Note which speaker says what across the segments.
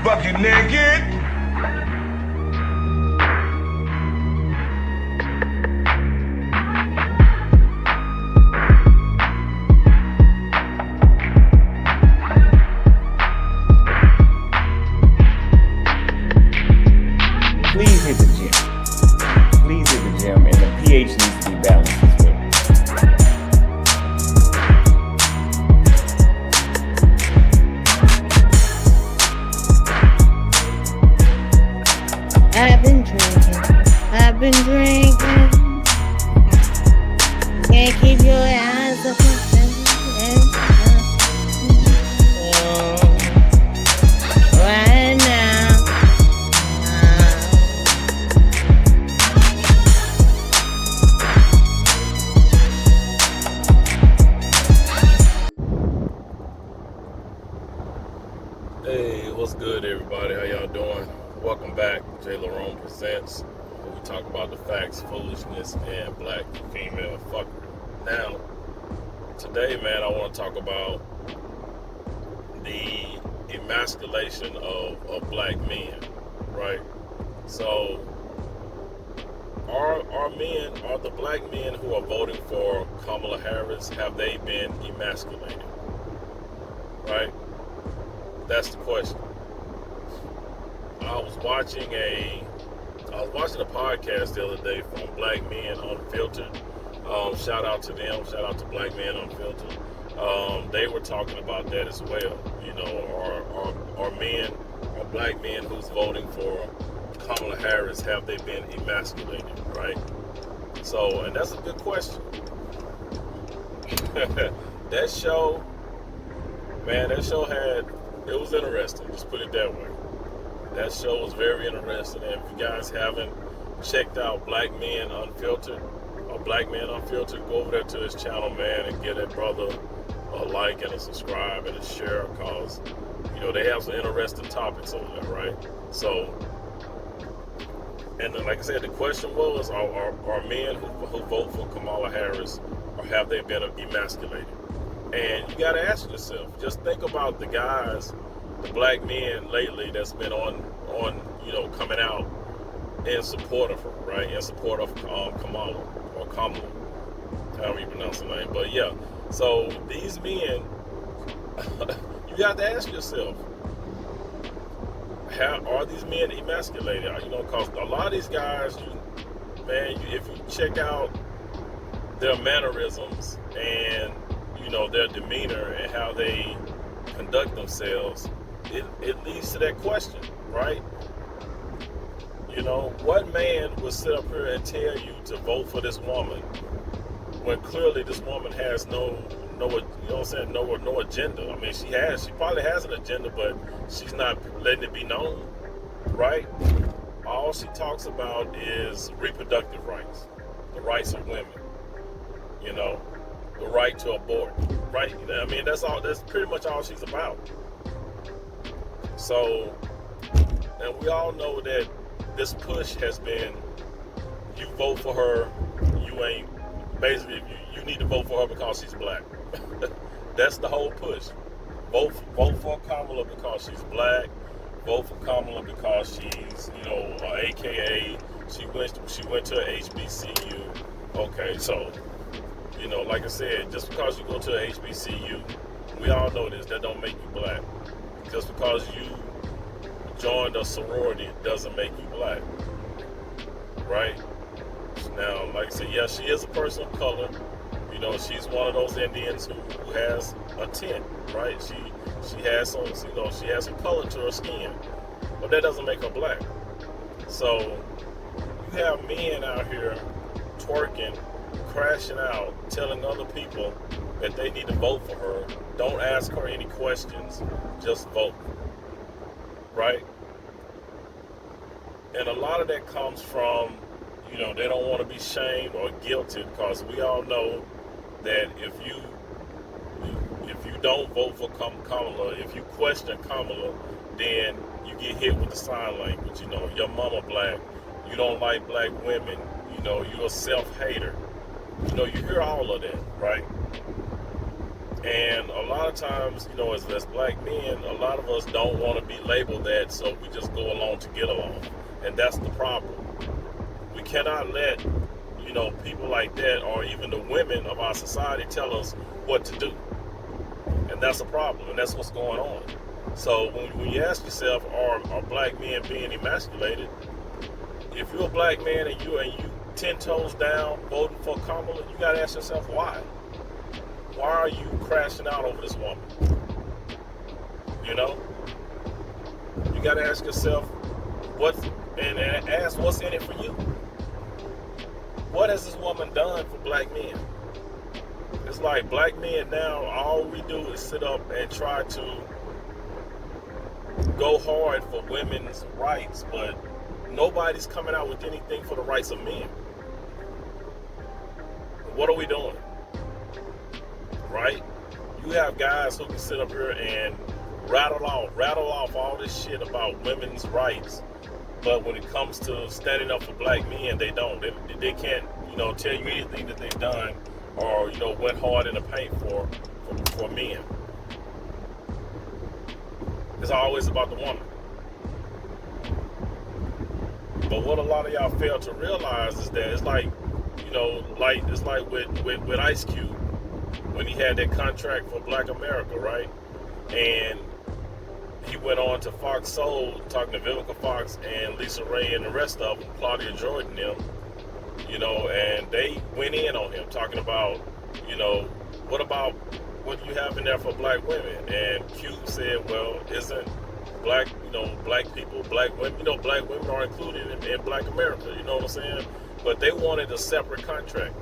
Speaker 1: Bucket naked.
Speaker 2: Please hit the gym. Please hit the gym, and the pH needs to be balanced as well.
Speaker 3: I've been drinking. Can't keep your eyes open. Right now.
Speaker 4: Hey, what's good, everybody? How y'all doing? Welcome back. JLerone presents, where we talk about the facts, foolishness, and black female fuckery. Now, today, man, I want to talk about the emasculation of black men, right? So, are the black men who are voting for Kamala Harris, have they been emasculated? Right? That's the question. I was watching a podcast the other day from Black Man Unfiltered. Shout out to them. Shout out to Black Man Unfiltered. They were talking about that as well. You know, are black men who's voting for Kamala Harris, have they been emasculated, right? So, and that's a good question. That show it was interesting. Just put it that way. That show was very interesting. And if you guys haven't checked out Black Man Unfiltered, go over there to his channel, man, and get that brother a like and a subscribe and a share, because, you know, they have some interesting topics over there, right? So, and then, like I said, the question was, are men who vote for Kamala Harris, or have they been emasculated? And you got to ask yourself, just think about the guys, the black men lately that's been on coming out in support of her, right? In support of Kamala, however you pronounce the name. But yeah, so these men, you got to ask yourself, are these men emasculated? Because a lot of these guys, if you check out their mannerisms and their demeanor and how they conduct themselves, it leads to that question, right? What man would sit up here and tell you to vote for this woman when clearly this woman has no agenda? I mean, she probably has an agenda, but she's not letting it be known, right? All she talks about is reproductive rights, the rights of women, the right to abort, right? I mean, that's pretty much all she's about. So, and we all know that this push has been, you vote for her, you need to vote for her because she's black. That's the whole push. Vote for Kamala because she's black. Vote for Kamala because she's, AKA, she went to HBCU. Okay, so, like I said, just because you go to a HBCU, we all know this, that don't make you black. Just because you joined a sorority doesn't make you black, right? Now, like I said, yeah, she is a person of color. She's one of those Indians who has a tint, right? She has some, she has some color to her skin, but that doesn't make her black. So you have men out here twerking, crashing out, telling other people that they need to vote for her, don't ask her any questions, just vote, right? And a lot of that comes from, they don't want to be shamed or guilty, because we all know that if you don't vote for Kamala, if you question Kamala, then you get hit with the sign language. Your mama black, you don't like black women, you're a self-hater. You hear all of that, right? And a lot of times, as black men, a lot of us don't want to be labeled that, so we just go along to get along. And that's the problem. We cannot let, people like that, or even the women of our society, tell us what to do. And that's a problem, and that's what's going on. So when you ask yourself, are black men being emasculated? If you're a black man and you 10 toes down voting for Kamala, you gotta ask yourself why. Why are you crashing out over this woman? You gotta ask yourself and ask what's in it for you. What has this woman done for black men? It's like black men now, all we do is sit up and try to go hard for women's rights, but nobody's coming out with anything for the rights of men. What are we doing? Right? You have guys who can sit up here and rattle off all this shit about women's rights, but when it comes to standing up for black men, they don't. They can't, tell you anything that they've done or went hard in the paint for men. It's always about the woman. But what a lot of y'all fail to realize is that it's like, it's like with Ice Cube when he had that contract for Black America, right? And he went on to Fox Soul, talking to Vivica Fox and Lisa Ray and the rest of them, Claudia Jordan, them, and they went in on him, talking about, what do you have in there for black women? And Cube said, well, isn't black people, black women, black women are included in Black America, you know what I'm saying? But they wanted a separate contract.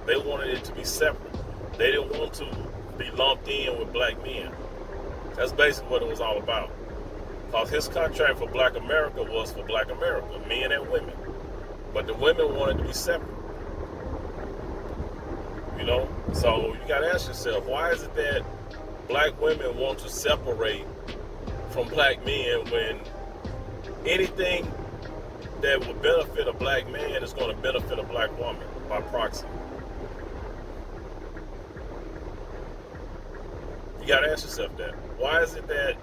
Speaker 4: They wanted it to be separate. They didn't want to be lumped in with black men. That's basically what it was all about. Because his contract for Black America was for Black America, men and women. But the women wanted to be separate. So you got to ask yourself, why is it that black women want to separate from black men when anything that would benefit a black man is going to benefit a black woman by proxy? You got to ask yourself that. Why is it that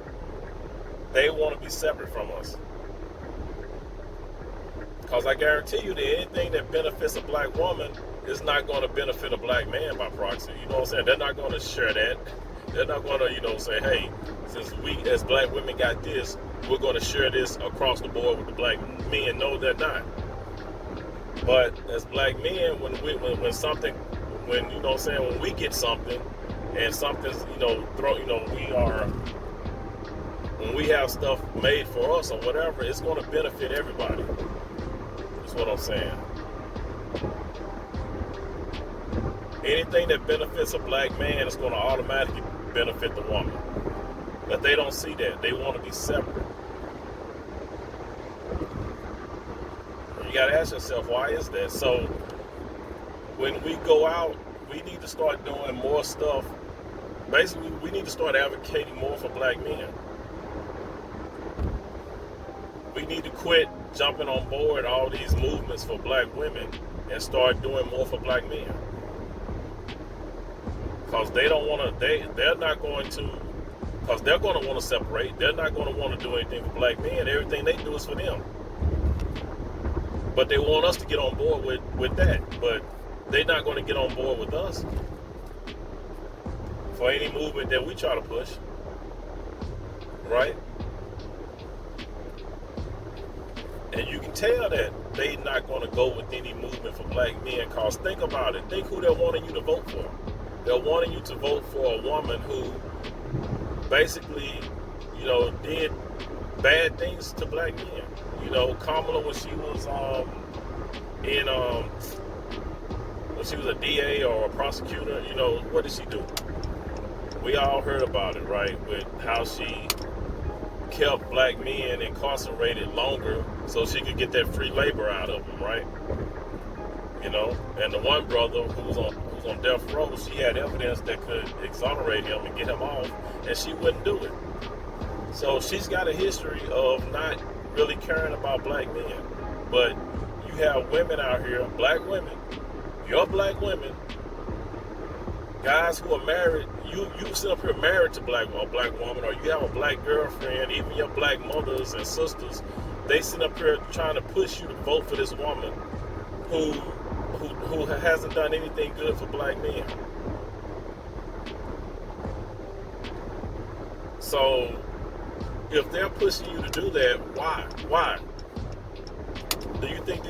Speaker 4: they want to be separate from us? Because I guarantee you that anything that benefits a black woman is not going to benefit a black man by proxy. You know what I'm saying? They're not going to share that. They're not going to, say, hey, since we as black women got this, we're going to share this across the board with the black men. No, they're not. But as black men, when we get something and something's, when we have stuff made for us or whatever, it's going to benefit everybody. That's what I'm saying. Anything that benefits a black man is going to automatically benefit the woman. But they don't see that. They want to be separate. You got to ask yourself, why is that? So when we go out, we need to start doing more stuff. Basically, we need to start advocating more for black men. We need to quit jumping on board all these movements for black women and start doing more for black men. Because they don't want to, they're not going to, because they're going to want to separate. They're not going to want to do anything for black men. Everything they do is for them. But they want us to get on board with that. But they're not going to get on board with us for any movement that we try to push. Right? And you can tell that they're not going to go with any movement for black men, because think about it. Think who they're wanting you to vote for. They're wanting you to vote for a woman who basically, did bad things to black men. Kamala, when she was when she was a DA or a prosecutor, what did she do? We all heard about it, right? With how she kept black men incarcerated longer so she could get that free labor out of them, right? You know, and the one brother who's on death row, she had evidence that could exonerate him and get him off, and she wouldn't do it. So she's got a history of not really caring about black men. But you have women out here, black women, your black women, guys who are married, you sit up here married to a black woman, or you have a black girlfriend, even your black mothers and sisters, they sit up here trying to push you to vote for this woman who hasn't done anything good for black men. So if they're pushing you to do that, why? Why? Do you think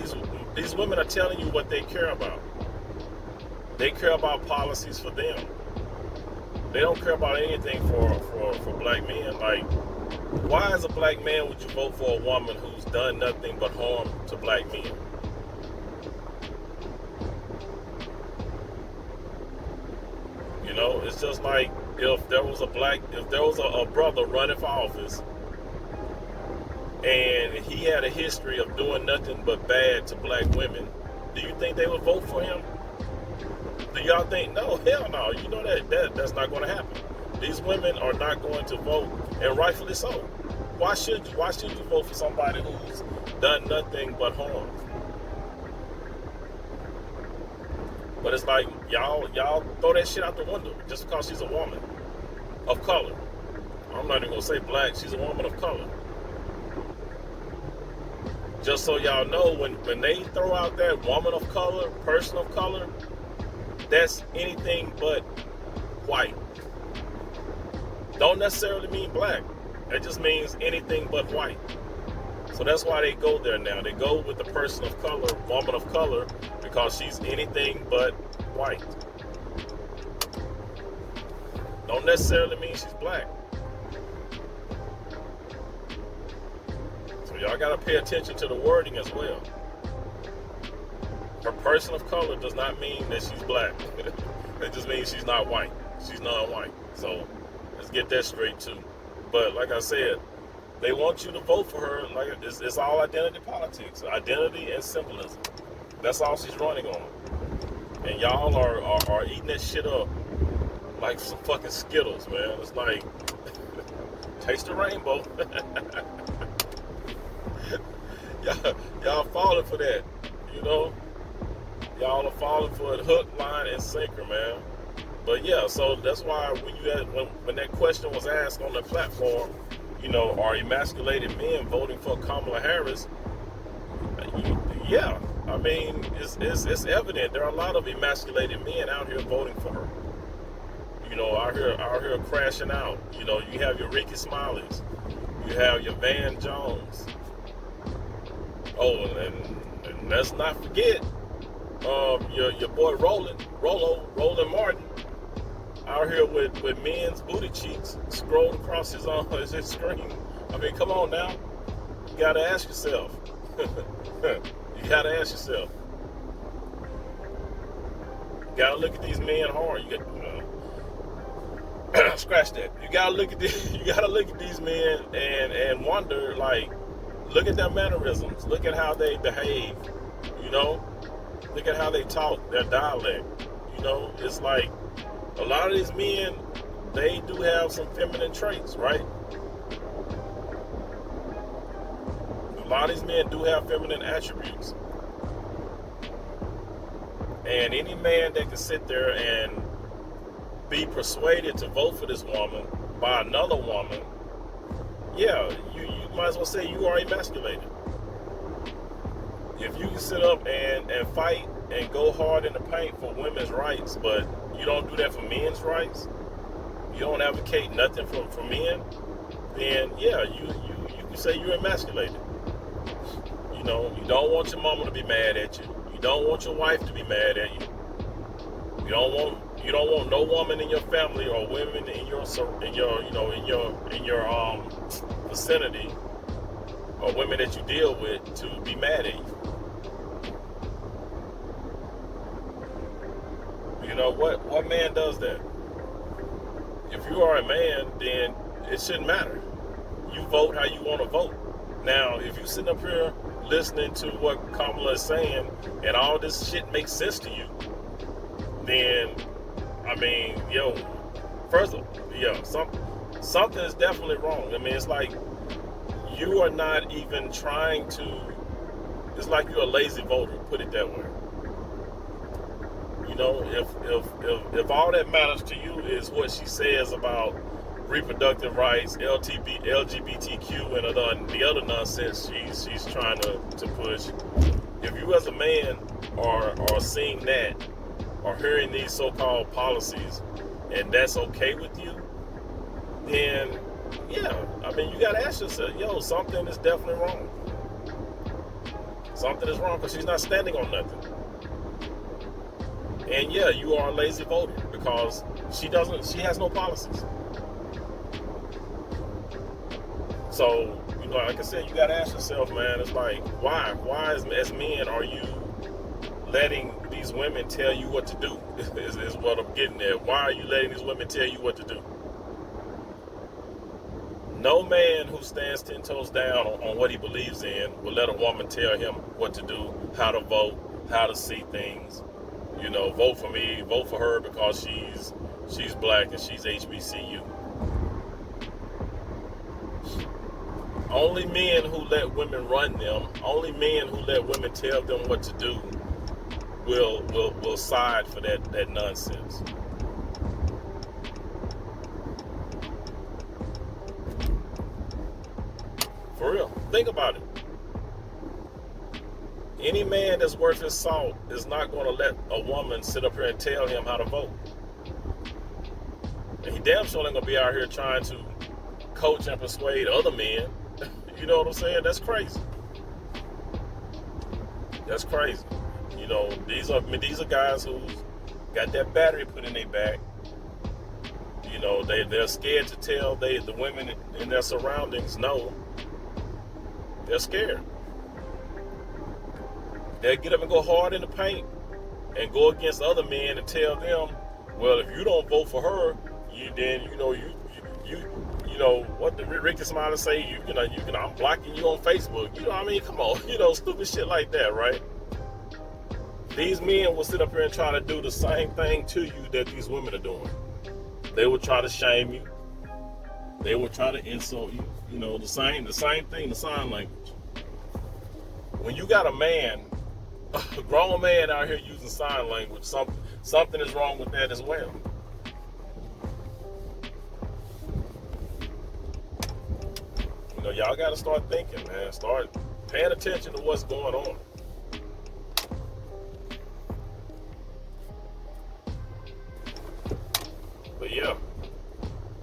Speaker 4: these women are telling you what they care about? They care about policies for them. They don't care about anything for black men. Like, why as a black man would you vote for a woman who's done nothing but harm to black men? You know, it's just like if there was a brother running for office and he had a history of doing nothing but bad to black women, do you think they would vote for him? Do y'all think, no, hell no, you know that's not going to happen. These women are not going to vote, and rightfully so. Why should you vote for somebody who's done nothing but harm? But it's like, y'all throw that shit out the window just because she's a woman of color. I'm not even going to say black, she's a woman of color. Just so y'all know, when they throw out that woman of color, person of color, that's anything but white. Don't necessarily mean black. It just means anything but white. So that's why they go there now. They go with the person of color, woman of color, because she's anything but white. Don't necessarily mean she's black. So y'all gotta pay attention to the wording as well. Her person of color does not mean that she's black. It just means she's not white. She's non-white. So let's get that straight too. But like I said, they want you to vote for her. Like it's all identity politics, identity and symbolism. That's all she's running on. And y'all are eating that shit up like some fucking Skittles, man. It's like taste the rainbow. y'all falling for that, you know. Y'all are falling for it, hook, line, and sinker, man. But yeah, so that's why when that question was asked on the platform, you know, are emasculated men voting for Kamala Harris? Yeah, I mean, it's evident. There are a lot of emasculated men out here voting for her. You know, out here crashing out. You know, you have your Ricky Smileys, you have your Van Jones. Oh, and let's not forget your boy Roland Martin, out here with men's booty cheeks scrolled across his screen. I mean, come on now. You gotta ask yourself. You gotta ask yourself. You gotta look at these men hard. You got scratch that. You gotta look at these men and wonder, like, look at their mannerisms. Look at how they behave. You know? Look at how they talk, their dialect. You know, it's like a lot of these men, they do have some feminine traits, right? A lot of these men do have feminine attributes. And any man that can sit there and be persuaded to vote for this woman by another woman, yeah, you might as well say you are emasculated. If you can sit up and fight and go hard in the paint for women's rights, but you don't do that for men's rights, you don't advocate nothing for men, then yeah, you can say you're emasculated. You know, you don't want your mama to be mad at you. You don't want your wife to be mad at you. You don't want no woman in your family or women in your vicinity or women that you deal with to be mad at you. You know what man does that? If you are a man, then it shouldn't matter. You vote how you want to vote. Now, if you sitting up here listening to what Kamala is saying and all this shit makes sense to you, then, I mean, yo, first of all, yeah, something is definitely wrong. I mean, it's like you are not even trying to, it's like you're a lazy voter, put it that way. You know, if all that matters to you is what she says about reproductive rights, LGBTQ, and the other nonsense she's trying to push. If you as a man are seeing that, or hearing these so-called policies, and that's okay with you, then yeah, I mean, you gotta ask yourself, yo, something is definitely wrong. Something is wrong because she's not standing on nothing. And yeah, you are a lazy voter because she has no policies. So, you know, like I said, you gotta ask yourself, man, it's like, why as men are you letting these women tell you what to do? Is what I'm getting at. Why are you letting these women tell you what to do? No man who stands 10 toes down on what he believes in will let a woman tell him what to do, how to vote, how to see things. You know, vote for me, vote for her because she's black and she's HBCU. Only men who let women run them, only men who let women tell them what to do will side for that nonsense. For real. Think about it. Any man that's worth his salt is not going to let a woman sit up here and tell him how to vote. And he damn sure ain't going to be out here trying to coach and persuade other men. You know what I'm saying? That's crazy. That's crazy. You know, these are guys who's got that battery put in their back. You know, they're scared to tell the women in their surroundings no. They're scared. They'll get up and go hard in the paint and go against other men and tell them, well, if you don't vote for her, you know what the Ricky Smiley say, I'm blocking you on Facebook. You know what I mean? Come on, you know, stupid shit like that, right? These men will sit up here and try to do the same thing to you that these women are doing. They will try to shame you. They will try to insult you. You know, the same thing, the sign language. When you got a man, a grown man out here using sign language, something is wrong with that as well. You know, y'all got to start thinking, man. Start paying attention to what's going on. But yeah,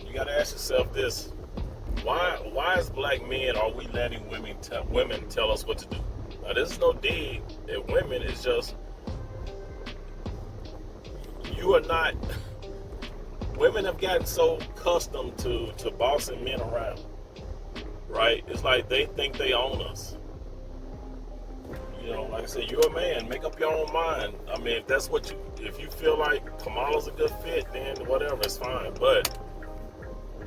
Speaker 4: you got to ask yourself this. Why as black men are we letting women tell us what to do? Now, this is no dig at women. It's just you are not. Women have gotten so accustomed to bossing men around, right? It's like they think they own us. You know, like I said, you're a man. Make up your own mind. I mean, if you feel like Kamala's a good fit, then whatever, it's fine. But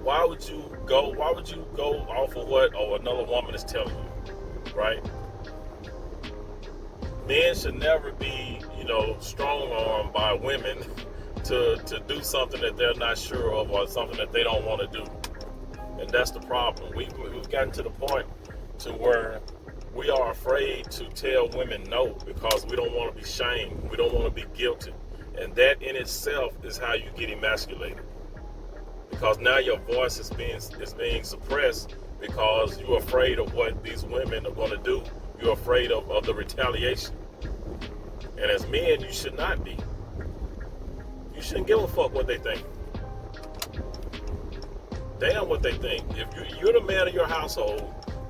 Speaker 4: why would you go off of what another woman is telling you, right? Men should never be, you know, strong-armed by women to do something that they're not sure of or something that they don't want to do. And that's the problem. We've gotten to the point to where we are afraid to tell women no because we don't want to be shamed. We don't want to be guilty. And that in itself is how you get emasculated. Because now your voice is being suppressed because you're afraid of what these women are going to do. You're afraid of the retaliation. And as men, you should not be. You shouldn't give a fuck what they think. Damn what they think. If you're the man of your household,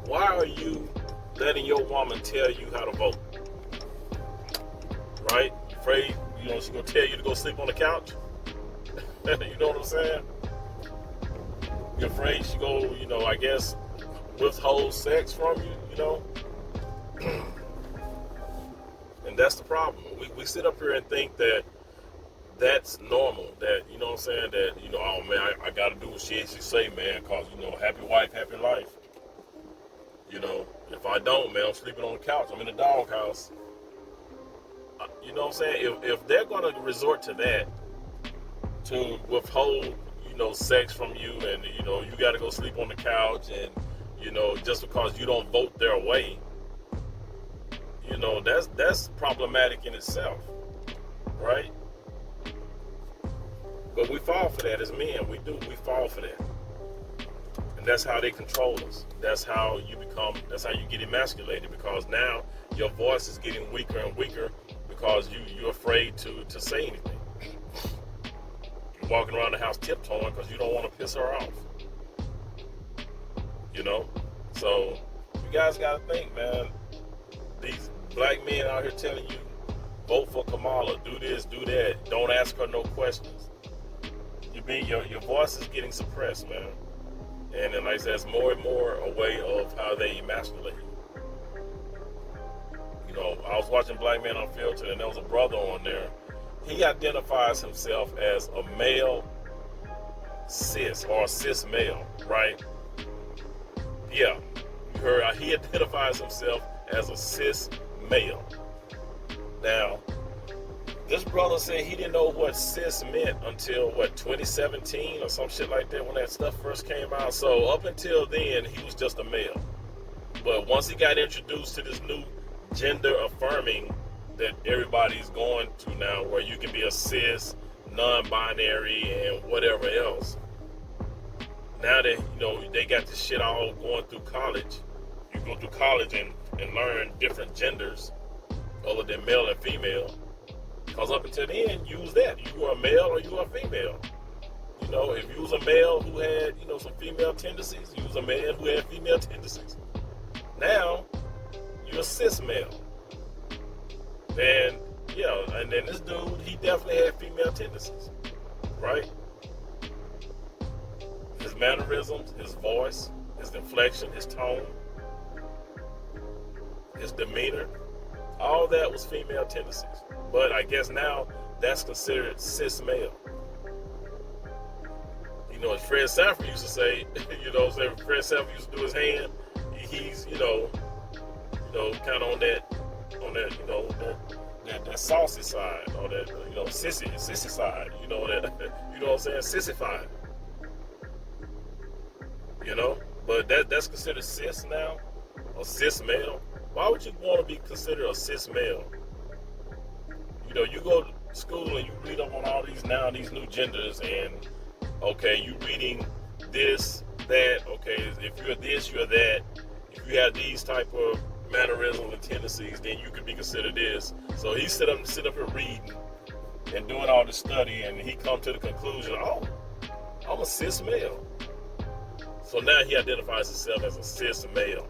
Speaker 4: why are you letting your woman tell you how to vote? Right? Afraid, you know, she's going to tell you to go sleep on the couch? You know what I'm saying? You're afraid she go, you know, I guess, withhold sex from you, you know? And that's the problem. We sit up here and think that that's normal. That, you know what I'm saying, that, you know, oh man, I gotta do what she say, man, cause, you know, happy wife, happy life. You know, if I don't, man, I'm sleeping on the couch, I'm in the doghouse. You know what I'm saying? If they're gonna resort to that, to withhold, you know, sex from you, and, you know, you gotta go sleep on the couch, and, you know, just because you don't vote their way, you know, that's problematic in itself, right? But we fall for that as men. We fall for that. And that's how they control us. That's how you get emasculated, because now your voice is getting weaker and weaker because you're afraid to say anything. You're walking around the house tiptoeing because you don't want to piss her off. You know? So you guys got to think, man. These black men out here telling you, vote for Kamala, do this, do that, don't ask her no questions. Your voice is getting suppressed, man. And then, like I said, it's more and more a way of how they emasculate you. You know, I was watching Man Unfiltered, and there was a brother on there. He identifies himself as a male cis, or a cis male, right? Yeah, you heard, he identifies himself as a cis male. Now, this brother said he didn't know what cis meant until, 2017 or some shit like that, when that stuff first came out. So up until then, he was just a male. But once he got introduced to this new gender affirming that everybody's going to now, where you can be a cis, non-binary, and whatever else. Now that, you know, they got this shit all going through college. You go through college and learn different genders other than male and female. Because up until then, you was that. You were a male or you were a female. You know, if you was a male who had, you know, some female tendencies, you was a man who had female tendencies. Now, you're a cis male. And, yeah, and then this dude, he definitely had female tendencies, right? His mannerisms, his voice, his inflection, his tone, his demeanor, all that was female tendencies. But I guess now that's considered cis male. You know, as Fred Sanford used to say, you know, Fred Sanford used to do his hand, he's, you know, kind of on that, you know, that saucy side, or that, you know, sissy side, you know, that, you know what I'm saying, sissified. You know, but that's considered cis now, a cis male. Why would you want to be considered a cis male? You know, you go to school and you read up on all these new genders, and okay, you reading this, that, okay, if you're this, you're that. If you have these type of mannerisms and tendencies, then you could be considered this. So he sit up here reading and doing all this study, and he come to the conclusion, oh, I'm a cis male. So now he identifies himself as a cis male.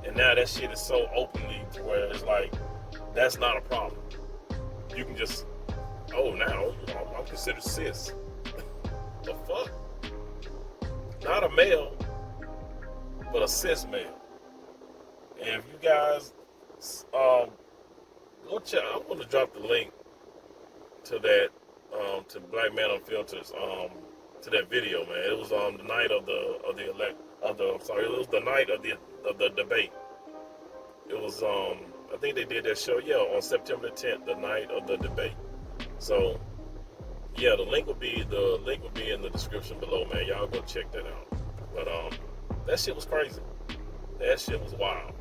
Speaker 4: And now that shit is so openly to where it's like, that's not a problem. You can just, oh, now I'm considered cis. The fuck? Not a male, but a cis male. And if you guys go check, I'm going to drop the link to that, to Man Unfiltered, to that video, man. It was the night of it was the night of the debate. It was I think they did that show, on September 10th, the night of the debate. So yeah, the link will be in the description below, man. Y'all go check that out. But that shit was crazy. That shit was wild.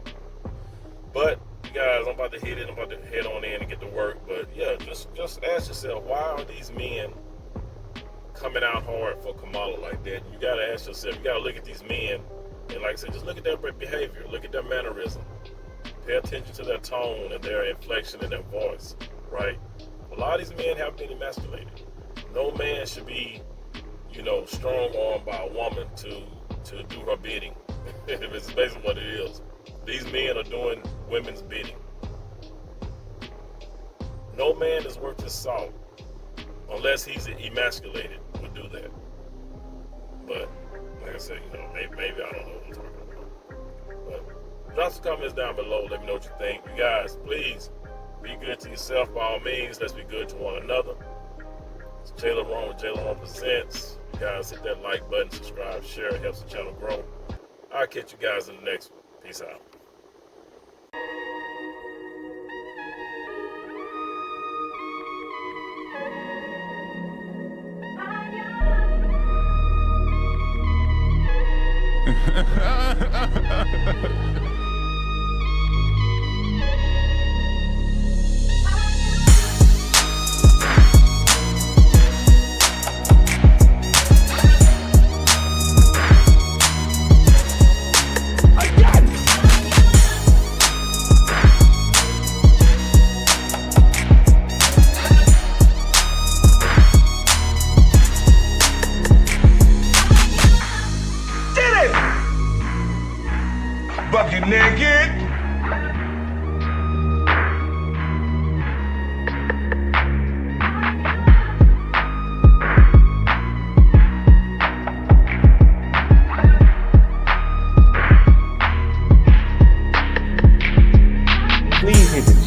Speaker 4: But you guys, I'm about to hit it. I'm about to head on in and get to work. But yeah, just ask yourself, why are these men coming out hard for Kamala like that? You gotta ask yourself, you gotta look at these men, and like I said, just look at their behavior, look at their mannerism, pay attention to their tone and their inflection and their voice, right? A lot of these men have been emasculated. No man should be, strong-armed by a woman to do her bidding. It's basically what it is. These men are doing women's bidding. No man is worth his salt, unless he's emasculated, would do that. But like I said, maybe I don't know what I'm talking about. But drop some comments down below. Let me know what you think. You guys, please be good to yourself by all means. Let's be good to one another. JLerone with JLerone Presents. You guys hit that like button, subscribe, share. It helps the channel grow. I'll catch you guys in the next one. Peace out.
Speaker 1: Bucket naked.
Speaker 2: Please hit the